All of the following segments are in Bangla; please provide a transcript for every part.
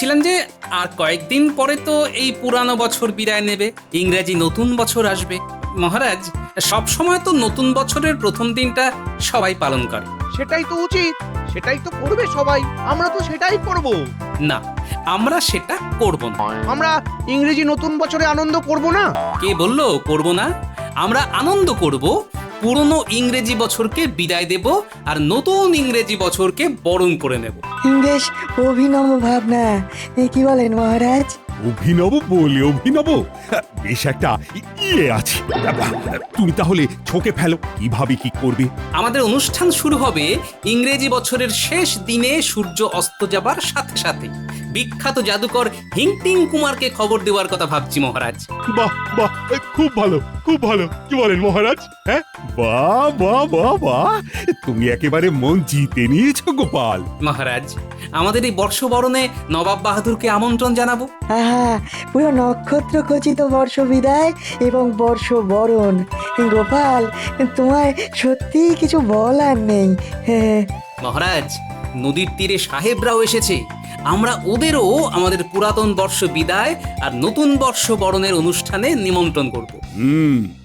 ছিলাম যে আর কয়েকদিন পরে তো এই পুরানো বছর বিদায় নেবে, ইংরেজি নতুন বছর আসবে। মহারাজ, সব সময় তো নতুন বছরের প্রথম দিনটা সবাই পালন করে। সেটাই তো উচিত, সেটাই তো করবে সবাই। আমরা তো সেটাই করব। না, আমরা সেটা করব না। আমরা ইংরেজি নতুন বছরে আনন্দ করব না? কে বললো করব না? আমরা আনন্দ করব, পুরনো ইংরেজি বছরকে বিদায় দেব আর নতুন ইংরেজি বছরকে বরণ করে নেব। বেশ অভিনব ভাবনা, কি বলেন মহারাজ? অভিনব বলে অভিনব, বেশ একটা ইয়ে আছে। তুমি তাহলে ছকে ফেলো, কিভাবে কি করবে? আমাদের অনুষ্ঠান শুরু হবে ইংরেজি বছরের শেষ দিনে সূর্য অস্ত যাবার সাথে সাথে। বিখ্যাত জাদুকর হিংটিং কুমারকে খবর দেওয়ার কথা ভাবছি মহারাজ। বাহ বাহ, খুব ভালো খুব ভালো। কি বলেন মহারাজ? হ্যাঁ, বাহ বাহ বাহ বাহ, তুমি একেবারে মন জিতে নিয়েছো গোপাল। মহারাজ, আমাদের এই বর্ষবরণে নবাব বাহাদুরকে আমন্ত্রণ জানাবো। আহা, পুরো নক্ষত্র খচিত বর্ষ বিদায় এবং বর্ষ বরণ। গোপাল, তোমায় সত্যি কিছু বলার নেই। হ্যাঁ, মহারাজ, নদীর তীরে সাহেবরাও এসেছে। আমরা ওদেরও আমাদের পুরাতন বর্ষ বিদায় আর নতুন বর্ষ বরণের অনুষ্ঠানে নিমন্ত্রণ করব।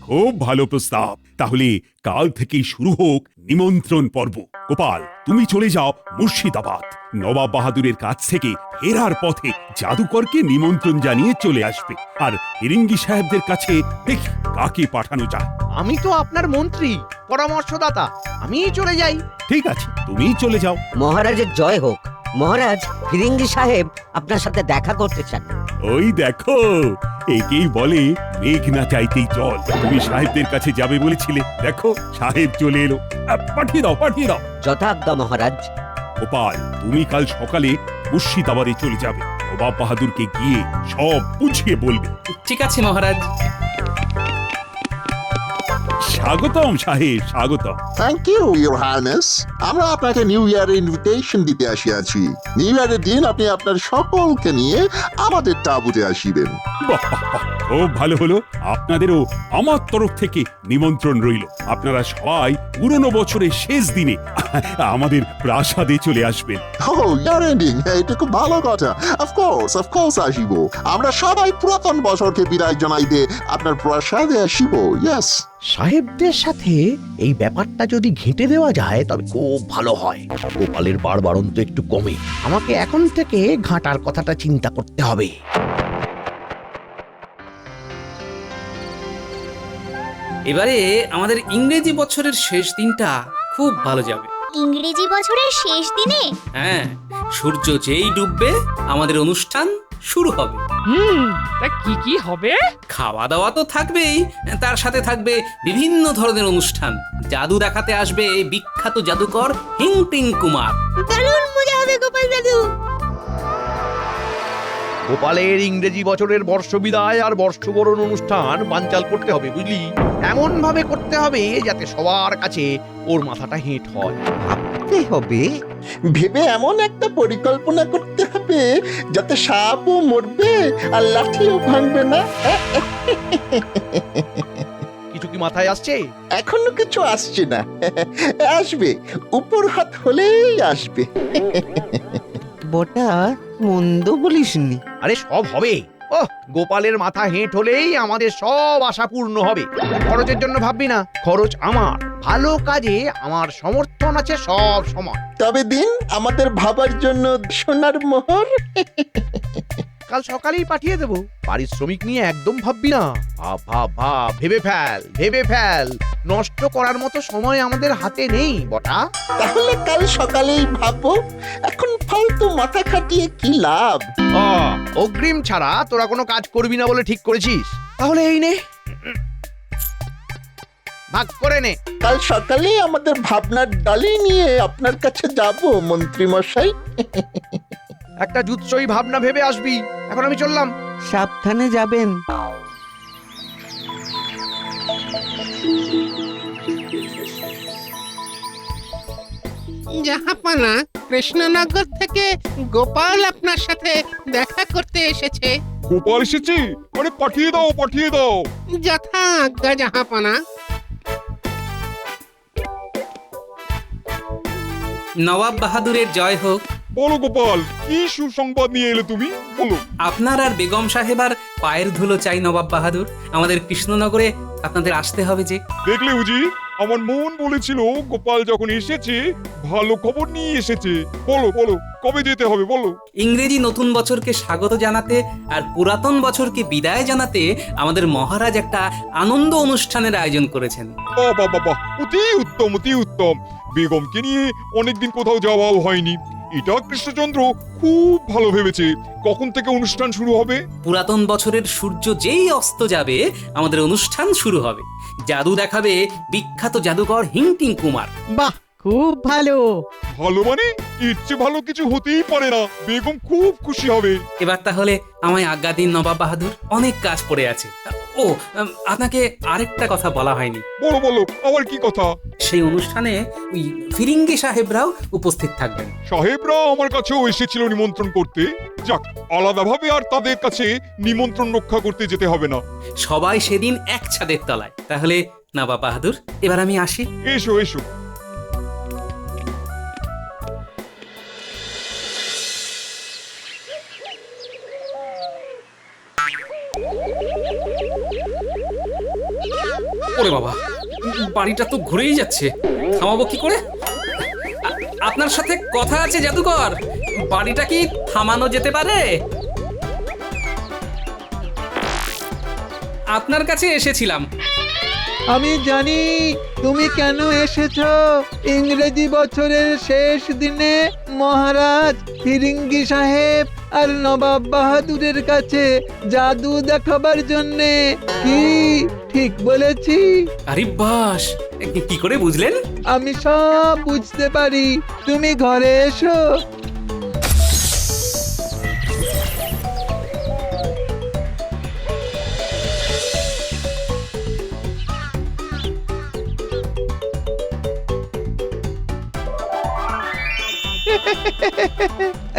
খুব ভালো প্রস্তাব। তাহলে কাল থেকেই শুরু হোক নিমন্ত্রণ পর্ব। গোপাল, তুমি চলে যাও মুর্শিদাবাদ। নবাব বাহাদুরের কাছ থেকে ফেরার পথে জাদুকরকে নিমন্ত্রণ জানিয়ে চলে আসবে। আর ফিরিঙ্গি সাহেবদের কাছে দেখি কাকে পাঠানো যায়। আমি তো আপনার মন্ত্রী, পরামর্শদাতা, আমিই চলে যাই। ঠিক আছে, তুমিই চলে যাও। মহারাজের জয় হোক। মহারাজ, ফিরিঙ্গি সাহেব আপনার সাথে দেখা করতে চান। ওই দেখো, একেই বলে মেঘ না চাইতেই জল। তুমি সাহেবদের কাছে যাবে বলেছিলে, দেখো সাহেব চলে এলো। পাঠিয়ে দাও পাঠিয়ে দাও। যথাজ্ঞা মহারাজ। গোপাল, তুমি কাল সকালে মুর্শিদাবাদে চলে যাবে। নবাব বাহাদুরকে গিয়ে সব বুঝিয়ে বলবে। ঠিক আছে মহারাজ। স্বাগতম সাহেব, স্বাগতম। Thank you your highness. আমরা আপনাকে নিউ ইয়ারের ইনভিটেশন দিতে আসিয়াছি। নিউ ইয়ারের দিন আপনি আপনার সকলকে নিয়ে আমাদের তাঁবুতে আসিবেন। বাহ, বাহ, বাহ, খুব ভালো হলো। আপনাদেরও আমার তরফ থেকে নিমন্ত্রণ রইল। আপনারা সবাই পুরনো বছরের শেষ দিনে আমাদের প্রাসাদে চলে আসবেন। ও, ইয়ার এন্ডিং, এটা খুব ভালো কথা। অফকোর্স আসিব। আমরা সবাই পুরাতন বছরকে বিদায় জানাইতে আপনার প্রাসাদে আসিব। ইয়েস। সাহেবদের সাথে এই ব্যাপারটা যদি ঘেঁটে দেওয়া যায় তবে খুব ভালো হয়। গোপালের বাড়বাড়ন্ত একটু কমে। আমাকে এখন থেকে ঘাটার কথাটা চিন্তা করতে হবে। এবারে আমাদের ইংরেজি বছরের শেষ দিনটা খুব ভালো যাবে। ইংরেজি বছরের শেষ দিনে? হ্যাঁ, সূর্য যেই ডুববে আমাদের অনুষ্ঠান শুরু হবে। তা কি কি হবে? খাওয়া দাওয়া তো থাকবেই, তার সাথে থাকবে বিভিন্ন ধরনের অনুষ্ঠান। জাদু দেখাতে আসবে বিখ্যাত জাদুকর হিংটিং কুমার। দারুণ মজা হবে গোপাল দাদু। গোপালের ইংরেজি বছরের বর্ষ বিদায় আর বর্ষবরণ অনুষ্ঠান বানচাল করতে হবে, বুঝলি? এমন ভাবে করতে হবে যাতে সবার কাছে ওর মাথাটা হেঁট হয়। ভাবতে হবে। ভেবে এমন একটা পরিকল্পনা করতে হবে যাতে সাপও মরবে আর লাঠিও ভাঙবে না। কিছু কি মাথায় আসছে? এখনো কিছু আসছে না, আসবে। উপর হাত হলেই আসবে। বটা মন্দ বলিসনি। আরে সব হবে। ওহ, গোপালের মাথা হেঁট হলেই আমাদের সব আশা পূর্ণ হবে। খরচের জন্য ভাববি না, খরচ আমার। ভালো কাজে আমার সমর্থন আছে সব সময়। তবে দিন আমাদের ভাবার জন্য সোনার মোহর। কাল সকালেই পাঠিয়ে দেবো। পারিশ্রমিক নিয়ে একদম ভাববি না। ভাব ভাব ভাব, ভেবে ফেল ভেবে ফেল। নষ্ট করার মতো সময় আমাদের হাতে নেই বটা। তাহলে কাল সকালেই ভাববো। এখন ফালতু মাথা খাটিয়ে কি লাভ? অগ্রিম ছাড়া তোরা কোনো কাজ করবি না বলে ঠিক করেছিস। তাহলে এই নে, ভাগ করে নে। কাল সকালেই আমাদের ভাবনার ডালি নিয়ে আপনার কাছে যাব মন্ত্রী মশাই। একটা জুৎসই ভাবনা ভেবে আসবি। এখন আমি চললাম। সাবধানে যাবেন। জাহাপানা, কৃষ্ণনগর থেকে গোপাল আপনার সাথে দেখা করতে এসেছে। গোপাল এসেছে? আরে পাঠিয়ে দাও পাঠিয়ে দাও। যথা আজ্ঞা জাহাপানা। নবাব বাহাদুরের জয় হোক। বলো গোপাল, কি সুসংবাদ নিয়ে এলে তুমি? বলো। আপনার আর বেগম সাহেবার পায়ের ধুলো চাই নবাব বাহাদুর। আমাদের কৃষ্ণনগরে আপনাদের আসতে হবে যে। দেখলে উজি, আমার মন বলেছিল গোপাল যখন এসেছে ভালো খবর নিয়ে এসেছে। বলো বলো, কবে যেতে হবে বলো। ইংরেজি নতুন বছরকে স্বাগত জানাতে আর পুরাতন বছরকে বিদায় জানাতে আমাদের মহারাজ একটা আনন্দ অনুষ্ঠানের আয়োজন করেছেন। বাহ, অতি উত্তম, অতি উত্তম। বেগমকে নিয়ে অনেকদিন কোথাও যাওয়াও হয়নি। এটা কৃষ্ণচন্দ্র খুব ভালো ভেবেছে। কখন থেকে অনুষ্ঠান শুরু হবে? পুরাতন বছরের সূর্য যেই অস্ত যাবে আমাদের অনুষ্ঠান শুরু হবে। জাদু দেখাবে বিখ্যাত জাদুকর হিংটিং কুমার। বাহ, খুব ভালো। ভালো মানে? এর চেয়ে ভালো কিছু হতেই পারে না। বেগম খুব খুশি হবে। এবার তাহলে আমায় আজ্ঞা দিন নবাব বাহাদুর, অনেক কাজ পড়ে আছে। ও, আপনাকে আরেকটা কথা বলা হয়নি। বলো বলো, আবার কি কথা? সেই অনুষ্ঠানে ওই ফিরিঙ্গি সাহেবরাও উপস্থিত থাকবেন। সাহেবরা আমার কাছেও এসেছিল নিমন্ত্রণ করতে। যাক, আলাদাভাবে আর তাদের কাছে নিমন্ত্রণ রক্ষা করতে যেতে হবে না। সবাই সেদিন এক ছাদের তলায়। তাহলে নবাব বাহাদুর, এবার আমি আসি। এসো এসো। ওরে বাবা, বাড়িটা তো ঘুরেই যাচ্ছে। থামাবো কি করে? আপনার সাথে কথা আছে জাদুকর। বাড়িটা কি থামানো যেতে পারে? আপনার কাছে এসেছিলাম। আমি জানি তুমি কেন এসেছো। ইংরেজি বছরের শেষ দিনে মহারাজ ফিরিঙ্গি সাহেব আর নবাব বাহাদুরের কাছে জাদু দেখাবার জন্যে। কি ঠিক বলেছি? আরে বাস, কি করে বুঝলেন? আমি সব বুঝতে পারি। তুমি ঘরে এসো।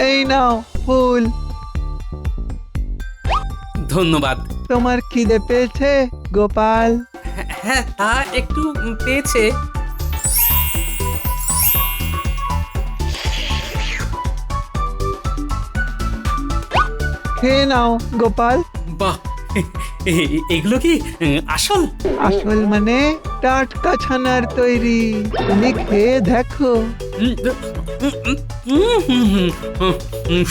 এই নাও ফুল। ধন্যবাদ। তোমার খিদে পেয়েছে গোপাল? হ্যাঁ, তা একটু পেয়েছে। খেয়ে নাও গোপাল। বাহ, এগুলো কি আসল? আসল মানে টাটকা ছানার তৈরি। তুমি খেয়ে দেখো।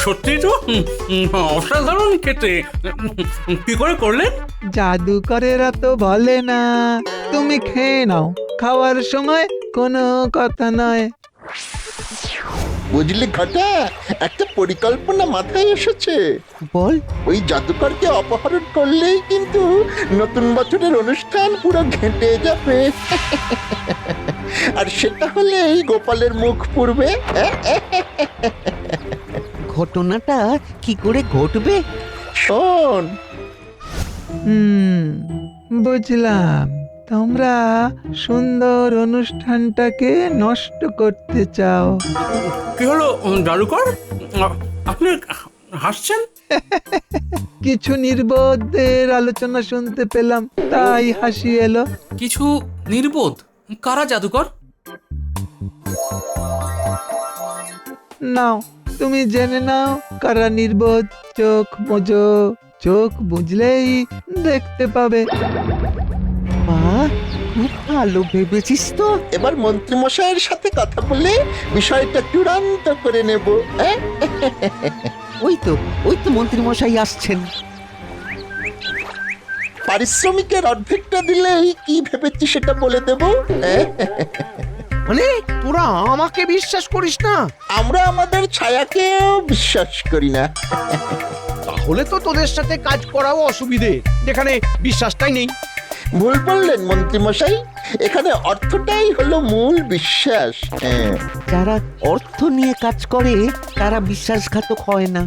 সত্যি তো অসাধারণ খেতে। কি করে করলেন? জাদুকরেরা তো বলে না। তুমি খেয়ে নাও, খাওয়ার সময় কোনো কথা নয়। বুঝলি ঘটা, একটা পরিকল্পনা মাথায় এসেছে। বল। ওই জাদুকরকে অপহরণ করলেই কিন্তু নতুন বছরের অনুষ্ঠান পুরো ঘেঁটে যাবে। আর সেটা হলেই গোপালের মুখ পুড়বে। ঘটনাটা কি করে ঘটবে? শোন, বুঝলাম। তোমরা সুন্দর অনুষ্ঠানটাকে নষ্ট করতে চাও। কি হলো জাদুকর? আপনি হাসছেন? কিছু নির্বোধদের আলোচনা শুনতে পেলাম, তাই হাসি এলো। কিছু নির্বোধ? কারা জাদুকর? নাও, তুমি জেনে নাও কারা নির্বোধ। চোখ বোঝো, চোখ বুঝলেই দেখতে পাবে। বাহ, খুব ভালো ভেবেছিস তো। এবার মন্ত্রীমশাইয়ের সাথে কথা বলে বিষয়টা চূড়ান্ত করে নেব। ওই তো মন্ত্রী মশাই আসছেন। পারিশ্রমিকের অর্ধেকটা দিলেই কি ভেবেছি সেটা বলে দেব। মানে তোরা আমাকে বিশ্বাস করিস না? আমরা আমাদের ছায়াকেও বিশ্বাস করি না। তাহলে তো তোদের সাথে কাজ করাও অসুবিধে, যেখানে বিশ্বাসটাই নেই। ভুল বললেন মন্ত্রীমশাই, এখানে অর্থটাই হলো মূল বিশ্বাস। যারা অর্থ নিয়ে কাজ করে তারা বিশ্বাসঘাতক হয় না।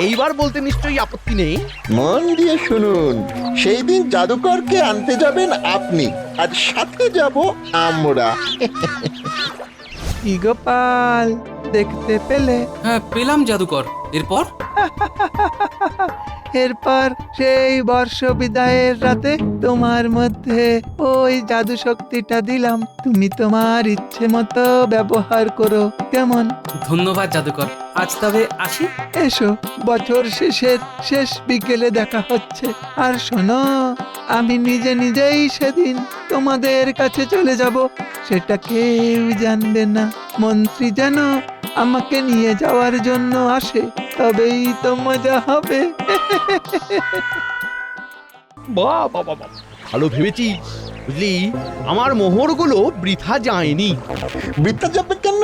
এইবার বলতে নিশ্চয়ই আপত্তি নেই। মন দিয়ে শুনুন, সেই দিন জাদুকরকে আনতে যাবেন আপনি, আর সাথে যাব আমরা। কি গোপাল, দেখতে পেলে? হ্যাঁ, পেলাম জাদুকর। এরপর এরপর সেই বর্ষ বিদায়ের রাতে তোমার মধ্যে ওই জাদু শক্তিটা দিলাম, তুমি তোমার ইচ্ছে মতো ব্যবহার করো, কেমন? ধন্যবাদ জাদুকর, আজ তবে আসি। এসো, বছর শেষের শেষ বিকেলে দেখা হচ্ছে। আর শোনো, আমি নিজে নিজেই সেদিন তোমাদের কাছে চলে যাব, সেটা কেউ জানবে না। মন্ত্রী যেন আমাকে নিয়ে যাওয়ার জন্য আসে, তবেই তো মজা হবে। বাহ বাহ বাহ বাহ, ভালো ভেবেছিস, বুঝলি আমার মোহরগুলো বৃথা যায়নি। বৃদ্ধা যাবে কেন?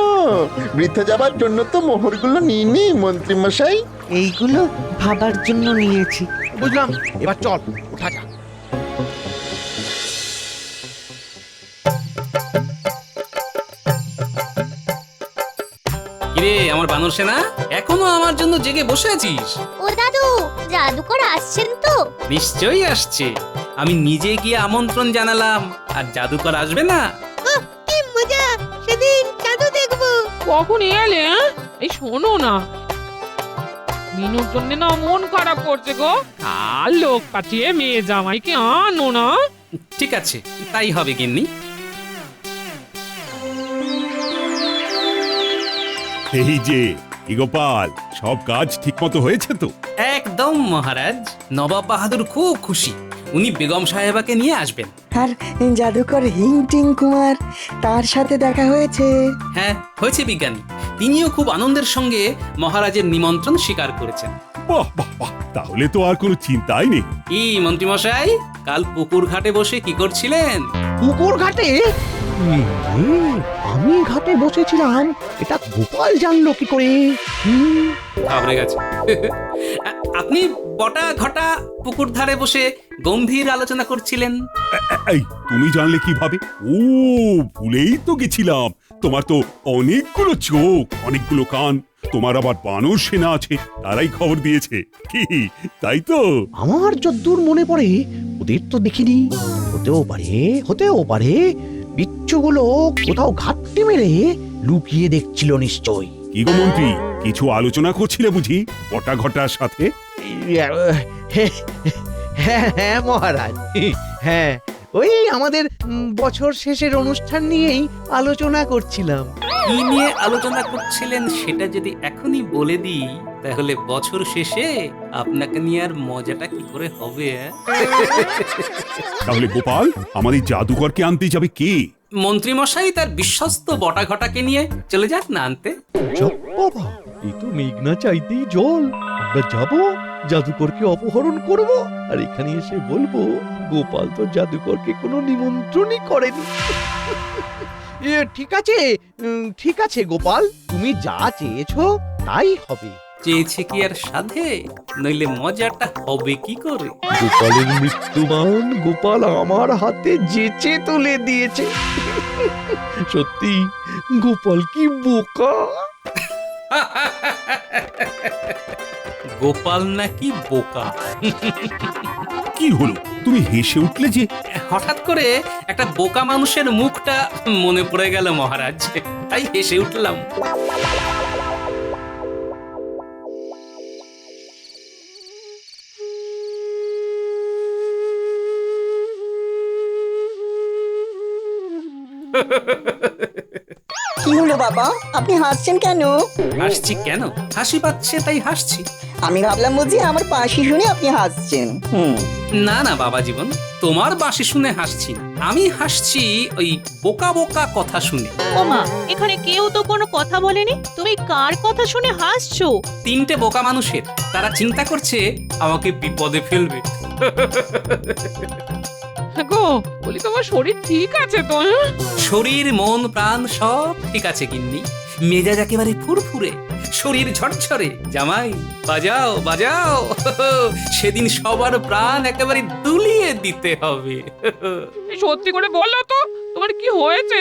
বৃদ্ধা যাবার জন্য তো মোহরগুলো নিইনি মন্ত্রী মশাই। এইগুলো ভাবার জন্য নিয়েছি। বুঝলাম, এবার চল ওঠা যাক। কিরে আমার বানর সেনা, এখনো আমার জন্য জেগে বসে আছিস? ও দাদু, জাদুকর আসছেন তো? নিশ্চয়ই আসছে, আমি নিজে গিয়ে আমন্ত্রণ জানালাম, আর জাদুকর আসবে না? কি মজা, সেদিন জাদু দেখবো। কখন এলে? এই শোনো না, মিনুর জন্য না মন খারাপ করছে গো। আর লোক পাঠিয়ে মেয়ে জামাইকে আনো না। ঠিক আছে, তাই হবে গিন্নি। এই যে কি গোপাল, সব কাজ ঠিক মতো হয়েছে তো? একদম মহারাজ, নবাব বাহাদুর খুব খুশি, উনি বেগম সাহেবাকে নিয়ে আসবেন। আর জাদুকর হিংটিং কুমার, তার সাথে দেখা হয়েছে। হ্যাঁ হয়েছে বিজ্ঞানী, তিনিও খুব আনন্দের সঙ্গে মহারাজের নিমন্ত্রণ স্বীকার করেছেন। বাহ বাহ বাহ, তাহলে তো আর কোনো চিন্তাই নেই। কি মন্ত্রীমশাই, কাল পুকুর ঘাটে বসে কি করছিলেন? পুকুর ঘাটে? আমি ঘাটে বসেছিলাম, এটা গোপাল জানলো কি করে? ঘাবড়ে গেছে। আপনি বটা ঘটা পুকুর ধারে বসে গম্ভীর আলোচনা করছিলেন। এই তুমি জানলে কিভাবে? ও, ভুলেই তো গেছিলাম, তোমার তো অনেকগুলো চোখ, অনেকগুলো কান, তোমার আবার বানর সেনা আছে, তারাই খবর দিয়েছে কি, তাই তো? আমার যদ্দূর মনে পড়ে ওদের তো দেখিনি। হতেও পারে বিচ্ছুগুলো কোথাও ঘাটতি মেরে লুকিয়ে দেখছিল নিশ্চয়। কি গো মন্ত্রী, কিছু আলোচনা করছিলে বুঝি বটা ঘটার সাথে? হ্যাঁ হ্যাঁ মহারাজ, হ্যাঁ ওই আমাদের বছর শেষের অনুষ্ঠান নিয়েই আলোচনা করছিলাম। কি নিয়ে আলোচনা করছিলেন সেটা যদি এখনই বলে দিই, তাহলে বছর শেষে আপনাকে নিয়ে আর মজাটা কি করে হবে? তাহলে গোপাল, আমাদের জাদুকরকে আনতে যাবে কে? মন্ত্রীমশাই তার বিশ্বস্ত বটা ঘটাকে নিয়ে চলে যাক না আনতে। বাবা, এই তো মেঘনা চাইতেই জল। আমরা যাব, জাদুকরকে অপহরণ করব, আর এখানে এসে বলবো গোপাল তো জাদুকরকে কোনো নিমন্ত্রণই করেনি। ঠিক আছে গোপাল, তুমি যা চেয়েছো তাই হবে। চেয়েছে কি আর সাধে, নইলে মজাটা হবে কি করে? গোপালের মৃত্যুবান গোপাল আমার হাতে যেচে তুলে দিয়েছে। সত্যি গোপাল কি বোকা! গোপাল নাকি বোকা? কি হলো, তুমি হেসে উঠলে যে? হঠাৎ করে একটা বোকা মানুষের মুখটা মনে পড়ে গেল মহারাজ, তাই হেসে উঠলাম। কি হলো বাবা, আপনি হাসছেন কেন? হাসছি কেন? হাসি পাচ্ছে তাই হাসছি। আমি ভাবলাম বুঝি আমার বাঁশি শুনে আপনি হাসছেন। না না বাবা জীবন, তোমার বাঁশি শুনে হাসছি না, আমি হাসছি ওই বোকা বোকা কথা শুনে। ওমা, এখানে কেউ তো কোনো কথা বলেনি, তুমি কার কথা শুনে হাসছো? তিনটে বোকা মানুষের, তারা চিন্তা করছে আমাকে বিপদে ফেলবে। গো, বলি তোমার শরীর ঠিক আছে তো? শরীর মন প্রাণ সব ঠিক আছে গিন্নি, মেজাজ একেবারে ফুরফুরে, শরীর ঝরঝরে। জামাই বাজাও বাজাও, সেদিন সবার প্রাণ একেবারে দুলিয়ে দিতে হবে। সত্যি করে বলো তো, তোমার কি হয়েছে?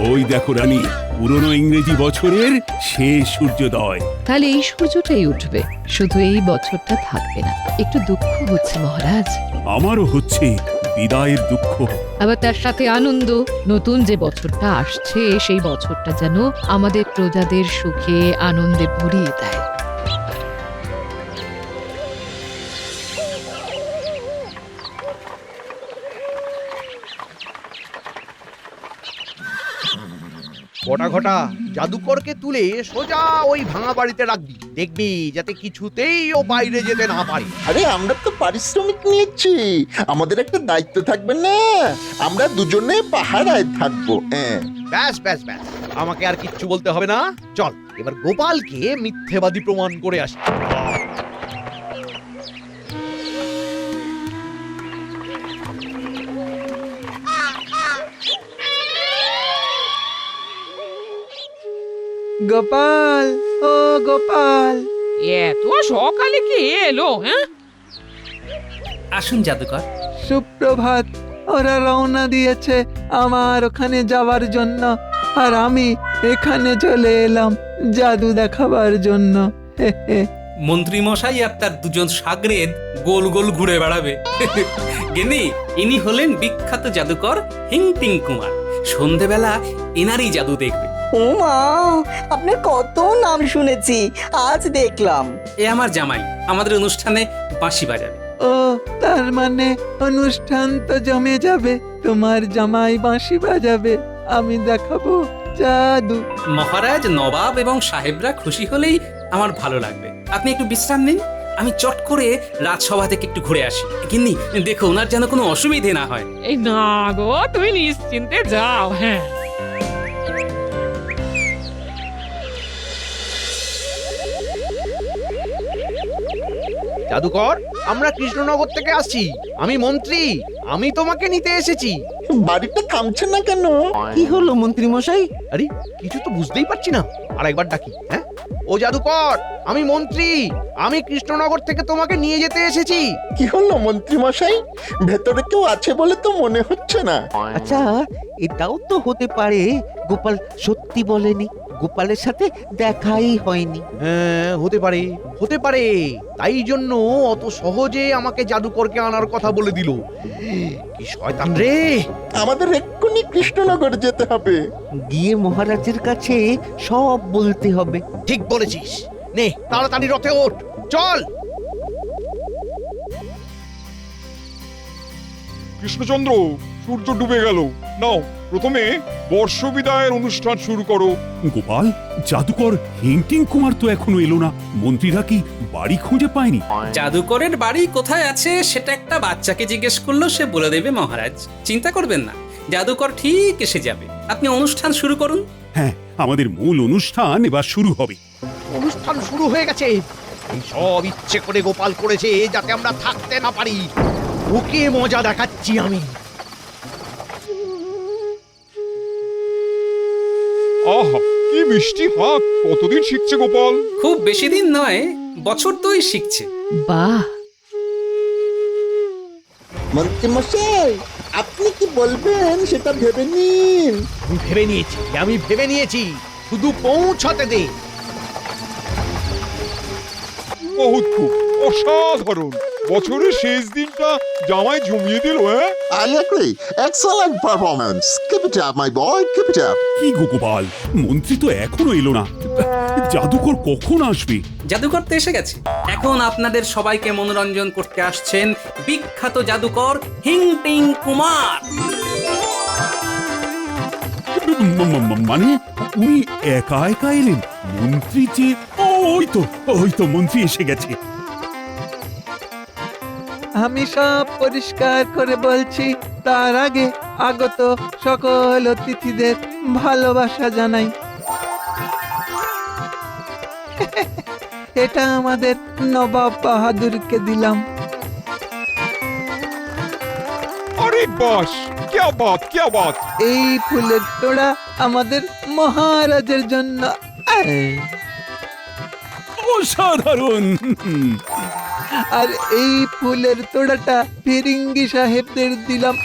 ওই দেখো রানী, পুরনো ইংরেজি বছরের শেষ সূর্যোদয়। তাহলে এই সূর্যটাই উঠবে, শুধু এই বছরটা থাকবে না। একটু দুঃখ হচ্ছে মহারাজ। আমারও হচ্ছে, বিদায়ের দুঃখ। আবার তার সাথে আনন্দ, নতুন যে বছরটা আসছে সেই বছরটা যেন আমাদের প্রজাদের সুখে আনন্দে ভরিয়ে দেয়। ঘটা ঘটা জাদুকরকে তুলে সোজা ওই ভাঙা বাড়িতে রাখবি, দেখবি যাতে কিছুতেই ও বাইরে যেতে না পারে। আরে আমরা তো পারিশ্রমিক নিয়েছি, আমাদের একটা দায়িত্ব থাকবে না? আমরা দুজনে পাহারায় থাকবো। হ্যাঁ, ব্যাস ব্যাস ব্যাস, আমাকে আর কিচ্ছু বলতে হবে না। চল এবার গোপালকে মিথ্যেবাদী প্রমাণ করে আসি। গোপাল, ও গোপাল, এত সকালে কি এলো? হ্যাঁ, আসুন জাদুকর। সুপ্রভাত। ওরা রওনা দিয়েছে আমার ওখানে যাওয়ার জন্য, আর আমি এখানে চলে এলাম জাদু দেখাবার জন্য। হে হে। মন্ত্রী মশাই আর তার দুজন সাগরেদ গোল গোল ঘুরে বেড়াবে। গিন্নি, ইনি হলেন বিখ্যাত জাদুকর হিংটিং কুমার। সন্ধেবেলা এনারই জাদু দেখবে। ও মা, আপনার কত নাম শুনেছি, আজ দেখলাম। এ আমার জামাই, আমাদের অনুষ্ঠানে বাঁশি বাজাবে। ও, তার মানে অনুষ্ঠান তো জমে যাবে। তোমার জামাই বাঁশি বাজাবে, আমি দেখাবো জাদু। মহারাজ, নবাব এবং সাহেবরা খুশি হলেই আমার ভালো লাগবে। আপনি একটু বিশ্রাম নিন, আমি চট করে রাজসভা থেকে একটু ঘুরে আসি। গিন্নি, দেখো ওনার যেন কোনো অসুবিধে না হয়। এই না গো, তুমি নিশ্চিন্তে যাও। হ্যাঁ, জাদুকর, আমরা কৃষ্ণনগর থেকে আসছি। আমি মন্ত্রী, আমি তোমাকে নিতে এসেছি। বাড়িটা থামছে না কেন? কি হলো মন্ত্রী মশাই? আরে কিছু তো বুঝতেই পারছি না, আরেকবার ডাকি। হ্যাঁ, ও জাদুকর, আমি মন্ত্রী, আমি কৃষ্ণনগর থেকে তোমাকে নিয়ে যেতে এসেছি। কি হলো মন্ত্রী মশাই? ভেতরে কেউ আছে বলে তো মনে হচ্ছে না। আচ্ছা, এটাও তো হতে পারে গোপাল সত্যি বলেনি, গোপালের সাথে দেখাই হয়নি। হ্যাঁ, হতে পারে, হতে পারে। তাই জন্য অত সহজে আমাকে জাদুকরকে আনার কথা বলে দিল। কি শয়তান রে! আমাদের এক্ষুনি কৃষ্ণনগর যেতে হবে। গিয়ে মহারাজের কাছে সব বলতে হবে। ঠিক বলেছিস। নে, তাড়াতাড়ি রথে ওঠ, চল। কৃষ্ণচন্দ্র, সূর্য ডুবে গেল। নাও, প্রথমে বর্ষ বিদায়ের অনুষ্ঠান শুরু করো। গোপাল, জাদুকর হিংটিং কুমার তো এখনো এলো না। মন্ত্রীরা কি বাড়ি খুঁজে পায়নি? জাদুকরের বাড়ি কোথায় আছে সেটা একটা বাচ্চাকে জিজ্ঞেস করলেও সে বলে দেবে মহারাজ। চিন্তা করবেন না, জাদুকর ঠিক এসে যাবে। আপনি অনুষ্ঠান শুরু করুন। হ্যাঁ, আমাদের মূল অনুষ্ঠান এবার শুরু হবে। অনুষ্ঠান শুরু হয়ে গেছে। এই সব ইচ্ছে করে গোপাল করেছে যাতে আমরা থাকতে না পারি। ওকে মজা দেখাচ্ছি আমি। আহা, কি মিষ্টি হাত! কতদিন শিখছে গোপাল? খুব বেশি দিন নয়, বছর দুই শিখছে। বাহ, মন্ত্রী মশাই, আপনি কি বলবেন সেটা ভেবে নিন। আমি ভেবে নিয়েছি, আমি ভেবে নিয়েছি, শুধু পৌঁছাতে দে। বহুত খুব অসাধারণ! বছরের শেষ দিনটা জামাই জমিয়ে দিল। হ্যাঁ, I agree. Excellent performance. Keep it up, my boy. Keep it up. কি গো গোপাল, মন্ত্রী তো এখনো এলো না। জাদুকর কখন আসবে? জাদুকর তো এসে গেছে। এখন আপনাদের সবাইকে মনোরঞ্জন করতে আসছেন বিখ্যাত জাদুকর হিংটিং কুমার। মানে উনি একা একা এলেন? মন্ত্রী যে, ওই তো মন্ত্রী এসে গেছে। আমি সব পরিষ্কার করে বলছি, তার আগে আগত সকল অতিথিদের ভালোবাসা জানাই। এটা আমাদের নবাব বাহাদুরকে দিলাম। আরে বাস, क्या बात, क्या बात! এই ফুলের তোড়া আমাদের মহারাজের জন্য। অসাধারণ! আর এই ফুলের তোড়াটা ফিরিঙ্গি সাহেবদের দিলাম।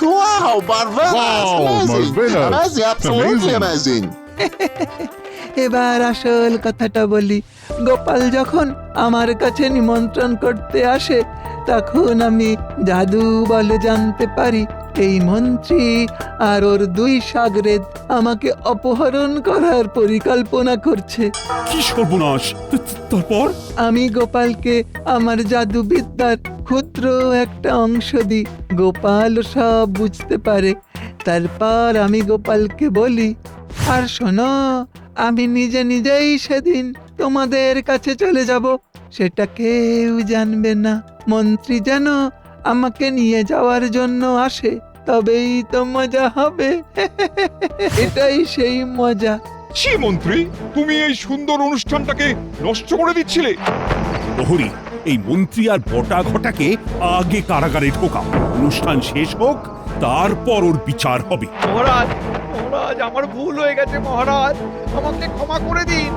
Wow, marvelous! Wow, amazing! marvelous. Amazing, absolutely amazing! এবার আসল কথাটা বলি। গোপাল যখন আমার কাছে নিমন্ত্রণ করতে আসে তখন আমি জাদু বলে জানতে পারি এই মন্ত্রী আর ওর 2 শাগরেদ আমাকে অপহরণ করার পরিকল্পনা করছে। কি সর্বনাশ! তারপর? আমি গোপালকে আমার জাদুবিদ্যার ক্ষুদ্র একটা অংশ দিই। গোপাল সব বুঝতে পারে। তারপর আমি গোপালকে বলি, আর শোনো, আমি নিজে নিজেই সেদিন তোমাদের কাছে চলে যাব, সেটা কেউ জানবে না। মন্ত্রী যেন আমাকে নিয়ে যাওয়ার জন্য আসে, তবেই তো মজা হবে। এটাই সেই মজা। ছি মন্ত্রী, তুমি এই সুন্দর অনুষ্ঠানটাকে নষ্ট করে দিচ্ছিলে। প্রহরী, এই মন্ত্রী আর বটা ঘটাকে আগে কারাগারে ঢোকাও। অনুষ্ঠান শেষ হোক, তারপর ওর বিচার হবে। মহারাজ, মহারাজ, আমার ভুল হয়ে গেছে মহারাজ, আমাকে ক্ষমা করে দিন।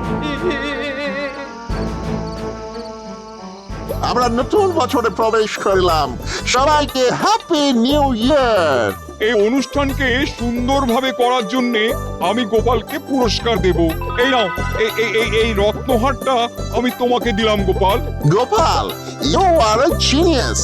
আমরা নতুন বছরে প্রবেশ করলাম, সবাইকে হ্যাপি নিউ ইয়ার। এই অনুষ্ঠানকে সুন্দরভাবে করার জন্য আমি গোপালকে পুরস্কার দেব। এই নাও, এই রত্নহারটা আমি তোমাকে দিলাম Gopal. Gopal, you are a genius.